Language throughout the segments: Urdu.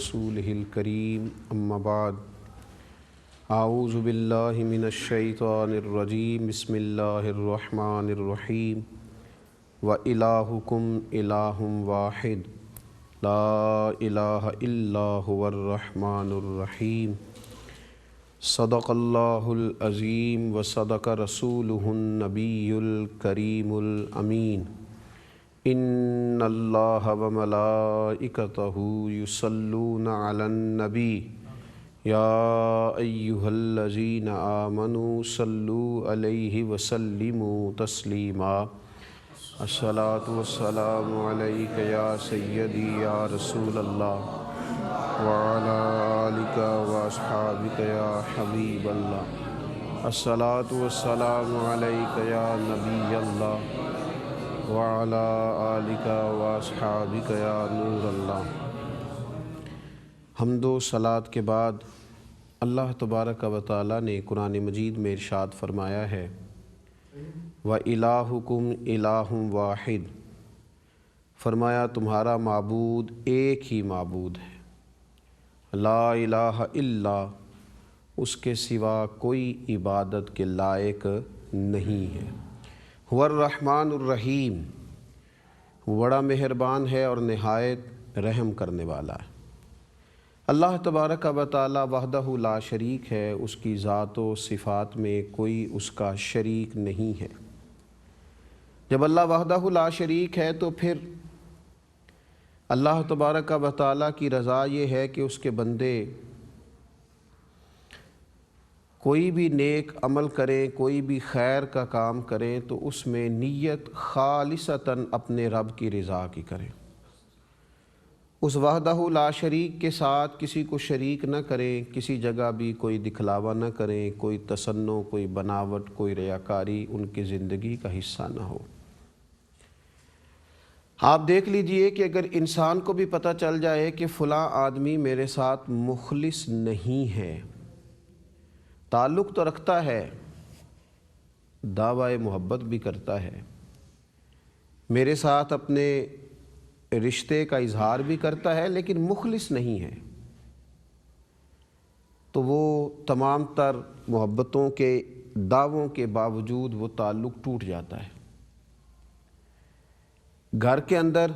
رسوله الكريم أما بعد أعوذ بالله من الشيطان الرجيم بسم الله الرحمن الرحيم وإلهكم إله واحد لا إله إلا هو الرحمن الرحيم صدق الله العظيم وصدق رسوله النبي الكريم الأمين إن الله وملائكته يصلون على النبي يا أيها الذين آمنوا صلوا عليه وسلموا تسليما الصلاة والسلام عليك يا سيدي يا رسول الله وعلى آلك وأصحابك يا حبيب الله الصلاة والسلام عليك يا نبي الله وعلى آلك وأصحابك يا نور اللہ۔ حمد و صلاۃ کے بعد اللہ تبارک و تعالیٰ نے قرآن مجید میں ارشاد فرمایا ہے وَإِلَٰهُكُمْ إِلَٰهٌ وَاحِدٌ، فرمایا تمہارا معبود ایک ہی معبود ہے، لا الہ الا، اس کے سوا کوئی عبادت کے لائق نہیں ہے، هو الرحمن الرحیم، بڑا مہربان ہے اور نہایت رحم کرنے والا ہے۔ اللہ تبارک و تعالی وحدہ لا شریک ہے، اس کی ذات و صفات میں کوئی اس کا شریک نہیں ہے۔ جب اللہ وحدہ لا شریک ہے تو پھر اللہ تبارک و تعالی کی رضا یہ ہے کہ اس کے بندے کوئی بھی نیک عمل کریں، کوئی بھی خیر کا کام کریں تو اس میں نیت خالصتاً اپنے رب کی رضا کی کریں، اس وحدہ لا شریک کے ساتھ کسی کو شریک نہ کریں، کسی جگہ بھی کوئی دکھلاوا نہ کریں، کوئی تصنع، کوئی بناوٹ، کوئی ریاکاری ان کی زندگی کا حصہ نہ ہو۔ آپ دیکھ لیجئے کہ اگر انسان کو بھی پتہ چل جائے کہ فلاں آدمی میرے ساتھ مخلص نہیں ہے، تعلق تو رکھتا ہے، دعوی محبت بھی کرتا ہے، میرے ساتھ اپنے رشتے کا اظہار بھی کرتا ہے، لیکن مخلص نہیں ہے، تو وہ تمام تر محبتوں کے دعووں کے باوجود وہ تعلق ٹوٹ جاتا ہے۔ گھر کے اندر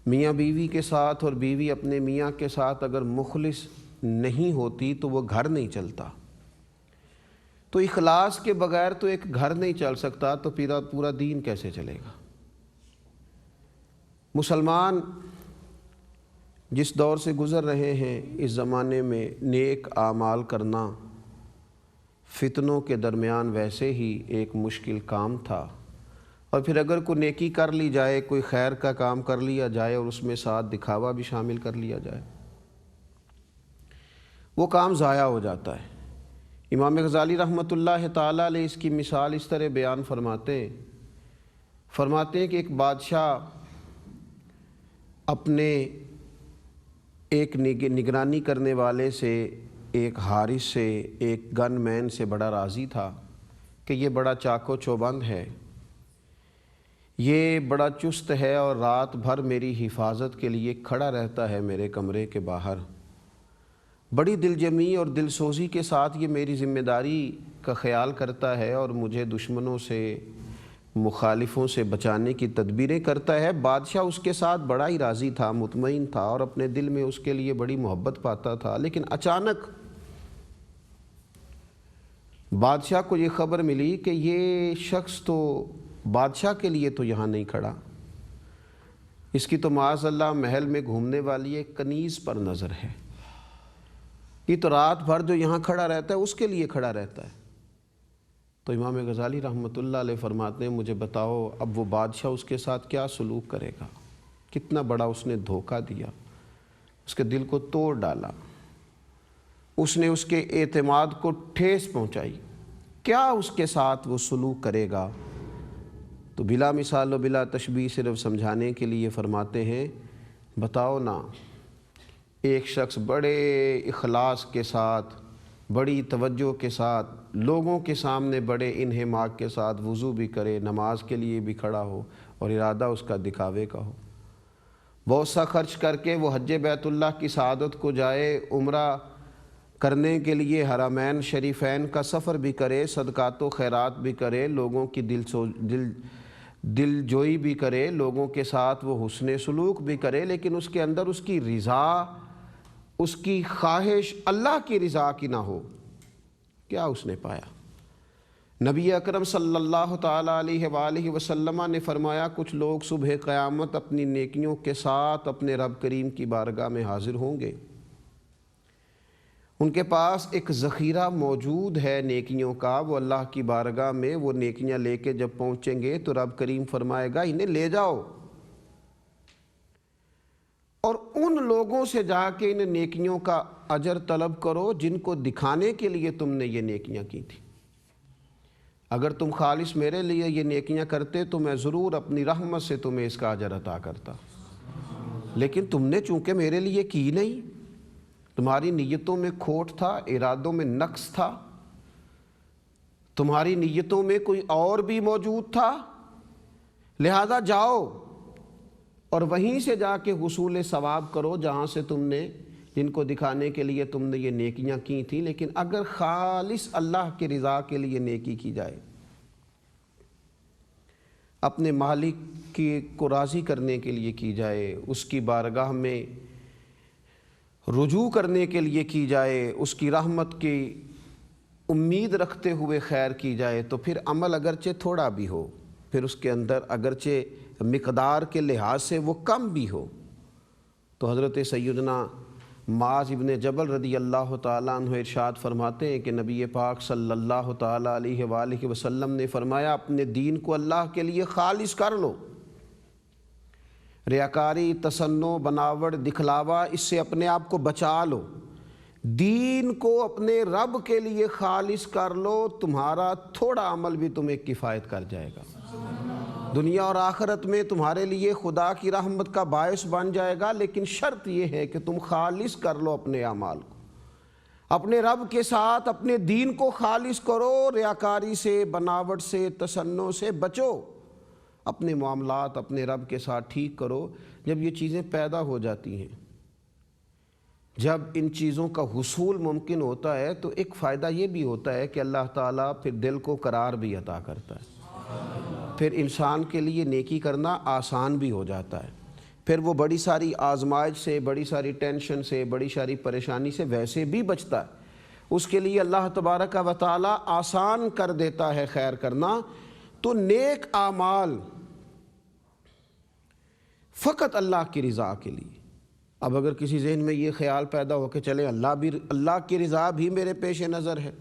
میاں بیوی کے ساتھ اور بیوی اپنے میاں کے ساتھ اگر مخلص نہیں ہوتی تو وہ گھر نہیں چلتا، تو اخلاص کے بغیر تو ایک گھر نہیں چل سکتا، تو پورا دین کیسے چلے گا؟ مسلمان جس دور سے گزر رہے ہیں اس زمانے میں نیک اعمال کرنا فتنوں کے درمیان ویسے ہی ایک مشکل کام تھا، اور پھر اگر کوئی نیکی کر لی جائے، کوئی خیر کا کام کر لیا جائے اور اس میں ساتھ دکھاوا بھی شامل کر لیا جائے، وہ کام ضائع ہو جاتا ہے۔ امام غزالی رحمۃ اللہ تعالی علیہ اس کی مثال اس طرح بیان فرماتے ہیں کہ ایک بادشاہ اپنے ایک نگرانی کرنے والے سے، ایک حارس سے، ایک گن مین سے بڑا راضی تھا کہ یہ بڑا چاق و چوبند ہے، یہ بڑا چست ہے اور رات بھر میری حفاظت کے لیے کھڑا رہتا ہے میرے کمرے کے باہر، بڑی دل جمعی اور دل سوزی کے ساتھ یہ میری ذمہ داری کا خیال کرتا ہے اور مجھے دشمنوں سے، مخالفوں سے بچانے کی تدبیریں کرتا ہے۔ بادشاہ اس کے ساتھ بڑا ہی راضی تھا، مطمئن تھا اور اپنے دل میں اس کے لیے بڑی محبت پاتا تھا، لیکن اچانک بادشاہ کو یہ خبر ملی کہ یہ شخص تو بادشاہ کے لیے تو یہاں نہیں کھڑا، اس کی تو معاذ اللہ محل میں گھومنے والی ایک کنیز پر نظر ہے، یہ تو رات بھر جو یہاں کھڑا رہتا ہے اس کے لیے کھڑا رہتا ہے۔ تو امام غزالی رحمۃ اللہ علیہ فرماتے ہیں مجھے بتاؤ اب وہ بادشاہ اس کے ساتھ کیا سلوک کرے گا، کتنا بڑا اس نے دھوکہ دیا، اس کے دل کو توڑ ڈالا، اس نے اس کے اعتماد کو ٹھیس پہنچائی، کیا اس کے ساتھ وہ سلوک کرے گا؟ تو بلا مثال و بلا تشبیہ صرف سمجھانے کے لیے فرماتے ہیں بتاؤ نا، ایک شخص بڑے اخلاص کے ساتھ، بڑی توجہ کے ساتھ، لوگوں کے سامنے بڑے انہماک کے ساتھ وضو بھی کرے، نماز کے لیے بھی کھڑا ہو اور ارادہ اس کا دکھاوے کا ہو، بہت سا خرچ کر کے وہ حج بیت اللہ کی سعادت کو جائے، عمرہ کرنے کے لیے حرمین شریفین کا سفر بھی کرے، صدقات و خیرات بھی کرے، لوگوں کی دل جوئی بھی کرے، لوگوں کے ساتھ وہ حسن سلوک بھی کرے، لیکن اس کے اندر اس کی رضا، اس کی خواہش اللہ کی رضا کی نہ ہو، کیا اس نے پایا؟ نبی اکرم صلی اللہ تعالیٰ علیہ وآلہ وسلم نے فرمایا کچھ لوگ صبح قیامت اپنی نیکیوں کے ساتھ اپنے رب کریم کی بارگاہ میں حاضر ہوں گے، ان کے پاس ایک ذخیرہ موجود ہے نیکیوں کا، وہ اللہ کی بارگاہ میں وہ نیکیاں لے کے جب پہنچیں گے تو رب کریم فرمائے گا انہیں لے جاؤ، اور ان لوگوں سے جا کے ان نیکیوں کا اجر طلب کرو جن کو دکھانے کے لیے تم نے یہ نیکیاں کی تھی۔ اگر تم خالص میرے لیے یہ نیکیاں کرتے تو میں ضرور اپنی رحمت سے تمہیں اس کا اجر عطا کرتا، لیکن تم نے چونکہ میرے لیے کی نہیں، تمہاری نیتوں میں کھوٹ تھا، ارادوں میں نقص تھا، تمہاری نیتوں میں کوئی اور بھی موجود تھا، لہذا جاؤ اور وہیں سے جا کے حصول ثواب کرو جہاں سے تم نے، جن کو دکھانے کے لیے تم نے یہ نیکیاں کی تھیں۔ لیکن اگر خالص اللہ کی رضا کے لیے نیکی کی جائے، اپنے مالک کو راضی کرنے کے لیے کی جائے، اس کی بارگاہ میں رجوع کرنے کے لیے کی جائے، اس کی رحمت کی امید رکھتے ہوئے خیر کی جائے، تو پھر عمل اگرچہ تھوڑا بھی ہو، پھر اس کے اندر اگرچہ مقدار کے لحاظ سے وہ کم بھی ہو، تو حضرت سیدنا معاذ ابن جبل رضی اللہ تعالیٰ عنہ ارشاد فرماتے ہیں کہ نبی پاک صلی اللہ تعالیٰ علیہ وآلہ وسلم نے فرمایا اپنے دین کو اللہ کے لیے خالص کر لو، ریاکاری، تصنع، بناوٹ، دکھلاوا، اس سے اپنے آپ کو بچا لو، دین کو اپنے رب کے لیے خالص کر لو، تمہارا تھوڑا عمل بھی تمہیں کفایت کر جائے گا، دنیا اور آخرت میں تمہارے لیے خدا کی رحمت کا باعث بن جائے گا، لیکن شرط یہ ہے کہ تم خالص کر لو اپنے اعمال کو، اپنے رب کے ساتھ اپنے دین کو خالص کرو، ریاکاری سے، بناوٹ سے، تصنع سے بچو، اپنے معاملات اپنے رب کے ساتھ ٹھیک کرو۔ جب یہ چیزیں پیدا ہو جاتی ہیں، جب ان چیزوں کا حصول ممکن ہوتا ہے، تو ایک فائدہ یہ بھی ہوتا ہے کہ اللہ تعالیٰ پھر دل کو قرار بھی عطا کرتا ہے، پھر انسان کے لیے نیکی کرنا آسان بھی ہو جاتا ہے، پھر وہ بڑی ساری آزمائش سے، بڑی ساری ٹینشن سے، بڑی ساری پریشانی سے ویسے بھی بچتا ہے، اس کے لیے اللہ تبارک و تعالیٰ آسان کر دیتا ہے خیر کرنا۔ تو نیک اعمال فقط اللہ کی رضا کے لیے۔ اب اگر کسی ذہن میں یہ خیال پیدا ہو کہ چلے اللہ کی رضا بھی میرے پیش نظر ہے،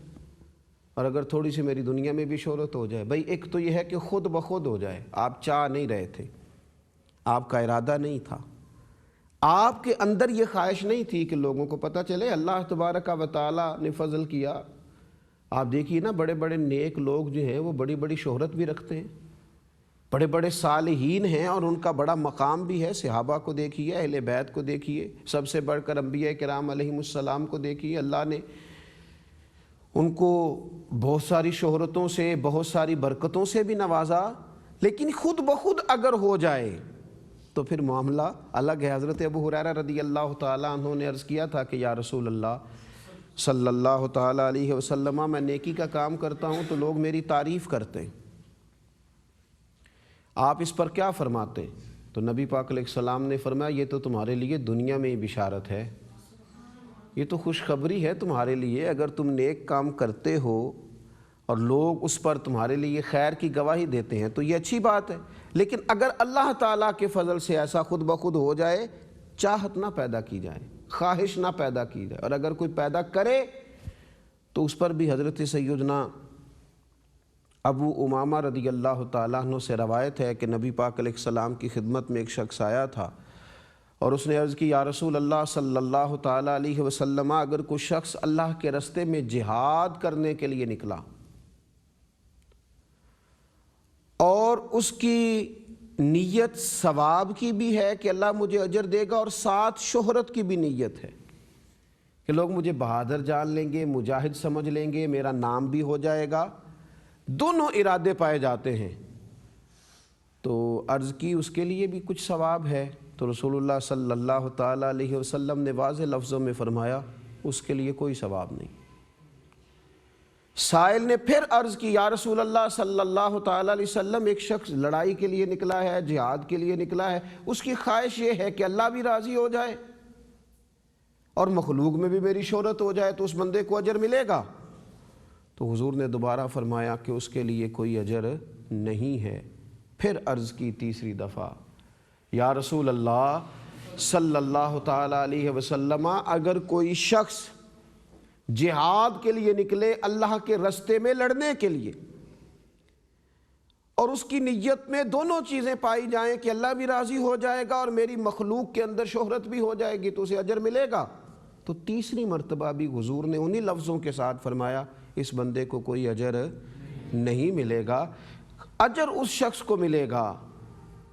اور اگر تھوڑی سی میری دنیا میں بھی شہرت ہو جائے، بھائی ایک تو یہ ہے کہ خود بخود ہو جائے، آپ چاہ نہیں رہے تھے، آپ کا ارادہ نہیں تھا، آپ کے اندر یہ خواہش نہیں تھی کہ لوگوں کو پتہ چلے، اللہ تبارک و تعالیٰ نے فضل کیا۔ آپ دیکھیے نا، بڑے بڑے نیک لوگ جو ہیں وہ بڑی بڑی شہرت بھی رکھتے ہیں، بڑے بڑے صالحین ہیں اور ان کا بڑا مقام بھی ہے، صحابہ کو دیکھیے، اہل بیت کو دیکھیے، سب سے بڑھ کر انبیاء کرام علیہم السلام کو دیکھیے، اللہ نے ان کو بہت ساری شہرتوں سے، بہت ساری برکتوں سے بھی نوازا، لیکن خود بخود اگر ہو جائے تو پھر معاملہ الگ ہے۔ حضرت ابو ہریرہ رضی اللہ تعالیٰ عنہ نے عرض کیا تھا کہ یا رسول اللہ صلی اللہ تعالیٰ علیہ وسلم، میں نیکی کا کام کرتا ہوں تو لوگ میری تعریف کرتے ہیں، آپ اس پر کیا فرماتے ہیں؟ تو نبی پاک علیہ السلام نے فرمایا یہ تو تمہارے لیے دنیا میں ہی بشارت ہے، یہ تو خوشخبری ہے تمہارے لیے، اگر تم نیک کام کرتے ہو اور لوگ اس پر تمہارے لیے خیر کی گواہی دیتے ہیں تو یہ اچھی بات ہے، لیکن اگر اللہ تعالیٰ کے فضل سے ایسا خود بخود ہو جائے، چاہت نہ پیدا کی جائے، خواہش نہ پیدا کی جائے، اور اگر کوئی پیدا کرے تو اس پر بھی حضرت سیدنا ابو امامہ رضی اللہ تعالیٰ عنہ سے روایت ہے کہ نبی پاک علیہ السلام کی خدمت میں ایک شخص آیا تھا اور اس نے عرض کی یا رسول اللہ صلی اللہ تعالیٰ علیہ وسلم، اگر کوئی شخص اللہ کے رستے میں جہاد کرنے کے لیے نکلا اور اس کی نیت ثواب کی بھی ہے کہ اللہ مجھے اجر دے گا، اور ساتھ شہرت کی بھی نیت ہے کہ لوگ مجھے بہادر جان لیں گے، مجاہد سمجھ لیں گے، میرا نام بھی ہو جائے گا، دونوں ارادے پائے جاتے ہیں، تو عرض کی اس کے لیے بھی کچھ ثواب ہے؟ تو رسول اللہ صلی اللہ تعالیٰ علیہ وسلم نے واضح لفظوں میں فرمایا اس کے لیے کوئی ثواب نہیں۔ سائل نے پھر عرض کی یا رسول اللہ صلی اللہ تعالیٰ علیہ وسلم، ایک شخص لڑائی کے لیے نکلا ہے، جہاد کے لیے نکلا ہے، اس کی خواہش یہ ہے کہ اللہ بھی راضی ہو جائے اور مخلوق میں بھی میری شہرت ہو جائے، تو اس بندے کو اجر ملے گا؟ تو حضور نے دوبارہ فرمایا کہ اس کے لیے کوئی اجر نہیں ہے۔ پھر عرض کی تیسری دفعہ یا رسول اللہ صلی اللہ تعالیٰ علیہ وسلم، اگر کوئی شخص جہاد کے لیے نکلے اللہ کے رستے میں لڑنے کے لیے اور اس کی نیت میں دونوں چیزیں پائی جائیں کہ اللہ بھی راضی ہو جائے گا اور میری مخلوق کے اندر شہرت بھی ہو جائے گی، تو اسے اجر ملے گا؟ تو تیسری مرتبہ بھی حضور نے انہی لفظوں کے ساتھ فرمایا اس بندے کو کوئی اجر نہیں ملے گا۔ اجر اس شخص کو ملے گا،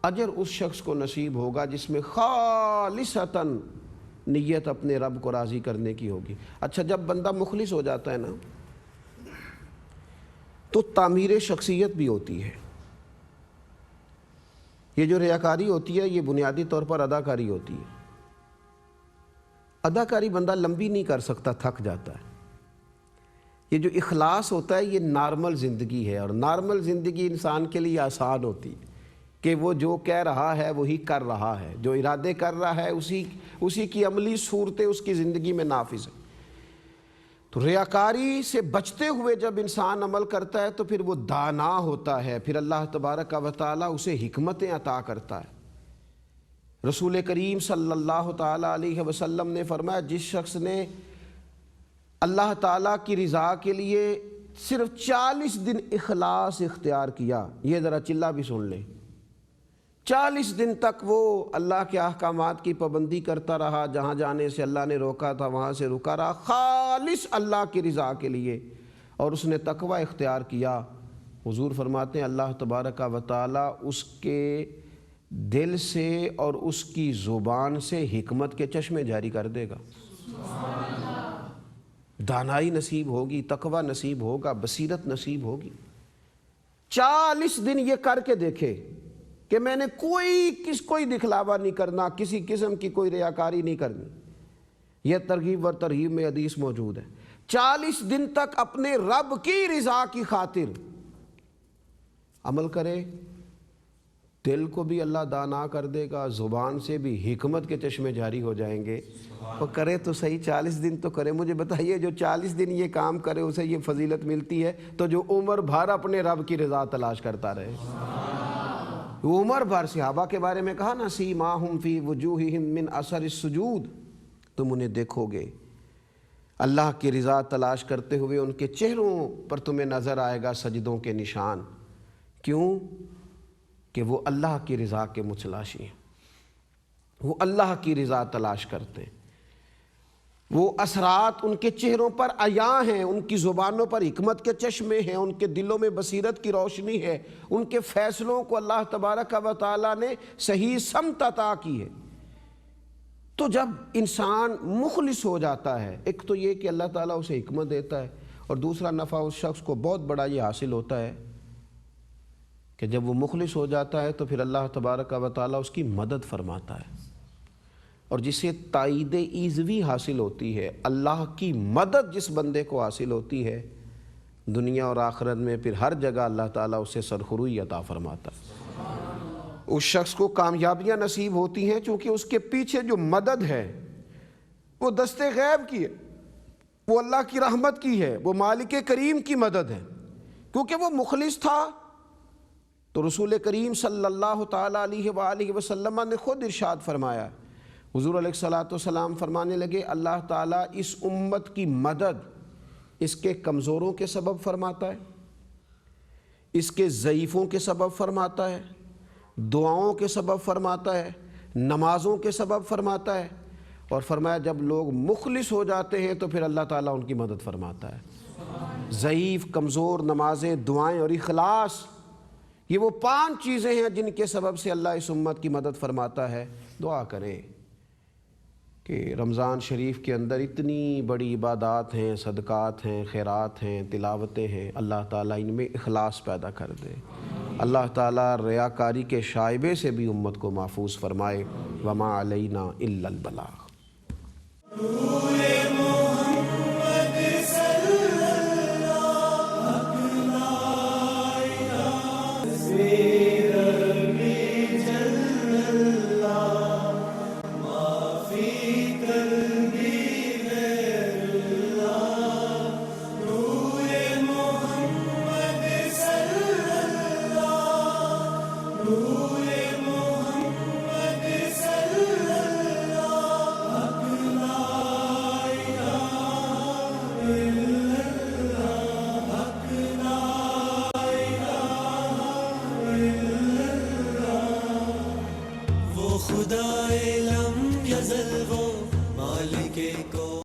اجر اس شخص کو نصیب ہوگا جس میں خالصتاً نیت اپنے رب کو راضی کرنے کی ہوگی۔ اچھا، جب بندہ مخلص ہو جاتا ہے نا تو تعمیر شخصیت بھی ہوتی ہے۔ یہ جو ریاکاری ہوتی ہے یہ بنیادی طور پر اداکاری ہوتی ہے۔ اداکاری بندہ لمبی نہیں کر سکتا، تھک جاتا ہے۔ یہ جو اخلاص ہوتا ہے یہ نارمل زندگی ہے، اور نارمل زندگی انسان کے لیے آسان ہوتی ہے کہ وہ جو کہہ رہا ہے وہی کر رہا ہے، جو ارادے کر رہا ہے اسی کی عملی صورتیں اس کی زندگی میں نافذ ہیں۔ تو ریاکاری سے بچتے ہوئے جب انسان عمل کرتا ہے تو پھر وہ دانا ہوتا ہے، پھر اللہ تبارک و تعالیٰ اسے حکمتیں عطا کرتا ہے۔ رسول کریم صلی اللہ تعالیٰ علیہ وسلم نے فرمایا جس شخص نے اللہ تعالیٰ کی رضا کے لیے صرف 40 دن اخلاص اختیار کیا، یہ ذرا چلہ بھی سن لیں، 40 دن تک وہ اللہ کے احکامات کی پابندی کرتا رہا، جہاں جانے سے اللہ نے روکا تھا وہاں سے رکا رہا، خالص اللہ کی رضا کے لیے، اور اس نے تقوی اختیار کیا۔ حضور فرماتے ہیں اللہ تبارک و تعالیٰ اس کے دل سے اور اس کی زبان سے حکمت کے چشمے جاری کر دے گا، دانائی نصیب ہوگی، تقوی نصیب ہوگا، بصیرت نصیب ہوگی۔ 40 دن یہ کر کے دیکھے کہ میں نے کوئی دکھلاوا نہیں کرنا، کسی قسم کی کوئی ریاکاری نہیں کرنی۔ یہ ترغیب و ترہیب میں حدیث موجود ہے۔ 40 دن تک اپنے رب کی رضا کی خاطر عمل کرے، دل کو بھی اللہ دانا کر دے گا، زبان سے بھی حکمت کے چشمے جاری ہو جائیں گے۔ وہ کرے تو صحیح، 40 دن تو کرے۔ مجھے بتائیے جو 40 دن یہ کام کرے اسے یہ فضیلت ملتی ہے، تو جو عمر بھر اپنے رب کی رضا تلاش کرتا رہے، عمر بھر۔ صحابہ کے بارے میں کہا نا سیماہم فی وجوہہم من اثر السجود، تم انہیں دیکھو گے اللہ کی رضا تلاش کرتے ہوئے ان کے چہروں پر تمہیں نظر آئے گا سجدوں کے نشان۔ کیوں؟ کہ وہ اللہ کی رضا کے متلاشی ہیں، وہ اللہ کی رضا تلاش کرتے ہیں، وہ اثرات ان کے چہروں پر عیاں ہیں، ان کی زبانوں پر حکمت کے چشمے ہیں، ان کے دلوں میں بصیرت کی روشنی ہے، ان کے فیصلوں کو اللہ تبارک و تعالیٰ نے صحیح سمت عطا کی ہے۔ تو جب انسان مخلص ہو جاتا ہے، ایک تو یہ کہ اللہ تعالیٰ اسے حکمت دیتا ہے، اور دوسرا نفع اس شخص کو بہت بڑا یہ حاصل ہوتا ہے کہ جب وہ مخلص ہو جاتا ہے تو پھر اللہ تبارک و تعالیٰ اس کی مدد فرماتا ہے، اور جسے تائید ایزوی حاصل ہوتی ہے، اللہ کی مدد جس بندے کو حاصل ہوتی ہے، دنیا اور آخرت میں پھر ہر جگہ اللہ تعالیٰ اسے سرخروئی عطا فرماتا ہے۔ اس شخص کو کامیابیاں نصیب ہوتی ہیں چونکہ اس کے پیچھے جو مدد ہے وہ دست غیب کی ہے، وہ اللہ کی رحمت کی ہے، وہ مالک کریم کی مدد ہے۔ کیونکہ وہ مخلص تھا تو رسول کریم صلی اللہ تعالیٰ علیہ وآلہ وسلم نے خود ارشاد فرمایا، حضور علیہ الصلوۃ والسلام فرمانے لگے اللہ تعالیٰ اس امت کی مدد اس کے کمزوروں کے سبب فرماتا ہے، اس کے ضعیفوں کے سبب فرماتا ہے، دعاؤں کے سبب فرماتا ہے، نمازوں کے سبب فرماتا ہے، اور فرمایا جب لوگ مخلص ہو جاتے ہیں تو پھر اللہ تعالیٰ ان کی مدد فرماتا ہے۔ ضعیف، کمزور، نمازیں، دعائیں اور اخلاص، یہ وہ 5 چیزیں ہیں جن کے سبب سے اللہ اس امت کی مدد فرماتا ہے۔ دعا کریں کہ رمضان شریف کے اندر اتنی بڑی عبادات ہیں، صدقات ہیں، خیرات ہیں، تلاوتیں ہیں، اللہ تعالیٰ ان میں اخلاص پیدا کر دے، اللہ تعالیٰ ریاکاری کے شائبے سے بھی امت کو محفوظ فرمائے۔ وما علینا الا البلاغ۔